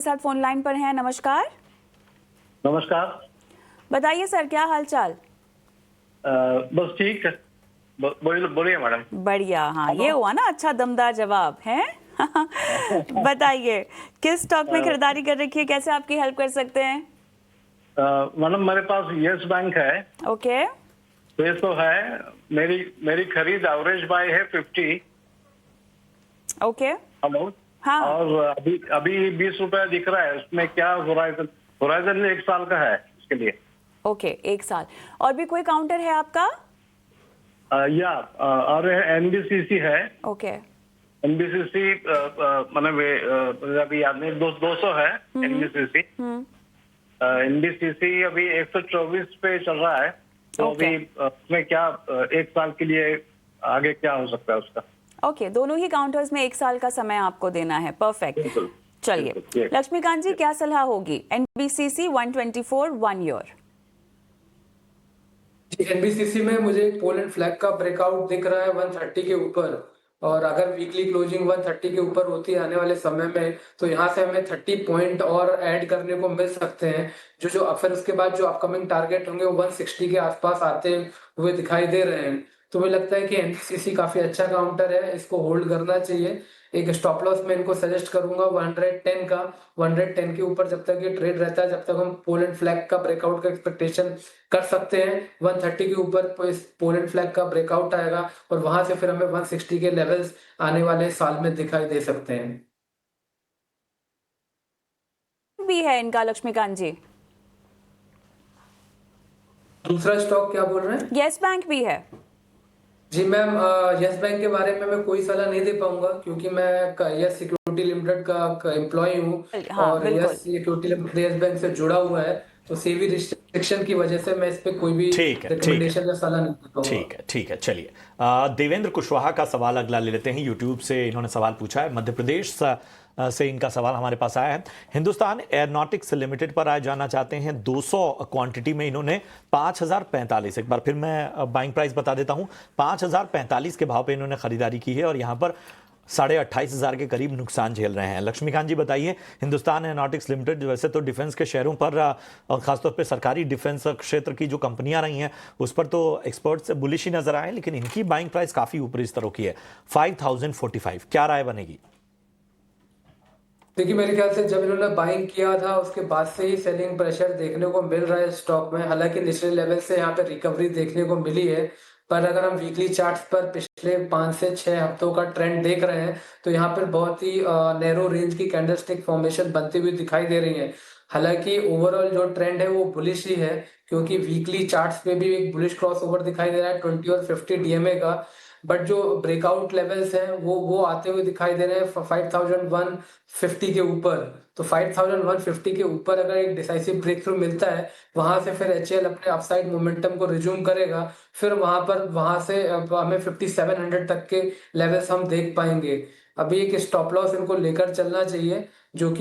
साथ phone line पर हैं। नमस्कार। नमस्कार। बताइए सर, क्या हाल चाल? बस ठीक है। बोलिए मैडम। बढ़िया। हाँ, हेलो। ये हुआ ना अच्छा दमदार जवाब है। बताइए, किस स्टॉक में खरीदारी कर रखी है, कैसे आपकी हेल्प कर सकते हैं? मैडम मेरे पास यस बैंक है। ओके। तो ये तो है। मेरी मेरी खरीद एवरेज बाय है 50। ओके। हेलो। हाँ। और अभी अभी 20 रुपया दिख रहा है, उसमें क्या होराइजन होराइजन 1 साल का है इसके लिए। ओके, 1 साल। और भी कोई काउंटर है आपका? और एनबीसीसी है। ओके। एनबीसीसी मतलब अभी याद नहीं, 200 है एनबीसीसी। एनबीसीसी अभी 124 पे चल रहा है। तो ओके। अभी उसमें क्या 1 साल के लिए आगे क्या हो सकता है उसका? ओके, दोनों ही काउंटर्स में 1 साल का समय आपको देना है। परफेक्ट। बिल्कुल। चलिए, बिल्कुल। लक्ष्मीकांत जी, क्या सलाह होगी? NBCC 124 1 year. एनबीसीसी में मुझे एक पोलैंड फ्लैग का ब्रेकआउट दिख रहा है 130 के ऊपर। और अगर वीकली क्लोजिंग 130 के ऊपर होती है आने वाले समय में, तो यहाँ से हमें 30 पॉइंट और ऐड करने को मिल सकते हैं। जो फिर उसके बाद जो अपकमिंग टारगेट होंगे वो 160 के आसपास आते हुए दिखाई दे रहे हैं। तो मुझे लगता है कि एनबीसीसी काफी अच्छा काउंटर है, इसको होल्ड करना चाहिए। एक स्टॉप लॉस मैं इनको सजेस्ट करूंगा 110 का। 110 के ऊपर जब तक ये ट्रेड रहता है, जब तक हम पोलैंड फ्लैग का ब्रेकआउट का एक्सपेक्टेशन कर सकते हैं। 130 के ऊपर इस पोलैंड फ्लैग का ब्रेकआउट आएगा और वहां से फिर हमें 160 के लेवल्स आने वाले साल में दिखाई दे सकते हैं। भी है इनका लक्ष्मीकांत जी? दूसरा स्टॉक क्या बोल रहे हैं? यस बैंक भी है। जी मैम, यस बैंक के बारे में मैं कोई सलाह नहीं दे पाऊंगा, क्योंकि मैं यस सिक्योरिटी लिमिटेड का एम्प्लॉय हूँ। हाँ, और बिल्कुल। Yes security limited yes bank से जुड़ा हुआ है। तो सेबी रिस्ट्रिक्शन की वजह से मैं इस पे कोई भी ठीक है, ठीक है, रिकमेंडेशन या सलाह नहीं दे पाऊंगा। ठीक है, ठीक है। चलिए, देवेंद्र कुशवाहा का सवाल अगला ले लेते हैं। यूट्यूब से इन्होंने सवाल पूछा है, मध्य प्रदेश से इनका सवाल हमारे पास आया है। हिंदुस्तान एयरोनॉटिक्स लिमिटेड पर आज जाना चाहते हैं। 200 क्वांटिटी में इन्होंने 5045, एक बार फिर मैं बाइंग प्राइस बता देता हूं, 5045 के भाव पे इन्होंने खरीदारी की है और यहां पर 28,500 के करीब नुकसान झेल रहे हैं। लक्ष्मीकांत जी बताइए, हिंदुस्तान एयरोनॉटिक्स लिमिटेड वैसे तो डिफेंस के शेयरों पर और खासतौर पे सरकारी डिफेंस क्षेत्र की जो कंपनियां रही हैं उस पर तो एक्सपर्ट्स बुलिश ही नजर आए, लेकिन इनकी बाइंग प्राइस काफी ऊपरी स्तरों की है, 5045। क्या राय बनेगी? देखिए, मेरे ख्याल से जब इन्होंने बाइंग किया था उसके बाद से ही सेलिंग प्रेशर देखने को मिल रहा है स्टॉक में। हालांकि निचले लेवल से यहाँ पे रिकवरी देखने को मिली है, पर अगर हम वीकली चार्ट्स पर पिछले 5 से 6 हफ्तों का ट्रेंड देख रहे हैं, तो यहाँ पर बहुत ही नैरो रेंज की कैंडलस्टिक फॉर्मेशन बनती हुई दिखाई दे रही है। हालांकि ओवरऑल जो ट्रेंड है वो बुलिश ही है, क्योंकि वीकली चार्ट्स पे भी एक बुलिश क्रॉसओवर दिखाई दे रहा है 20 और 50 डीएमए का। बट जो ब्रेकआउट लेवल्स हैं वो आते हुए दिखाई दे रहे हैं 5150 के ऊपर। तो 5150 के ऊपर अगर एक डिसाइसिव ब्रेक थ्रू मिलता है, वहां से फिर एचएल अपने अपसाइड मोमेंटम को रिज्यूम करेगा। फिर वहां से हमें 5700 तक के लेवल्स हम देख पाएंगे। अभी एक स्टॉप लॉस इनको लेकर चलना चाहिए, जो कि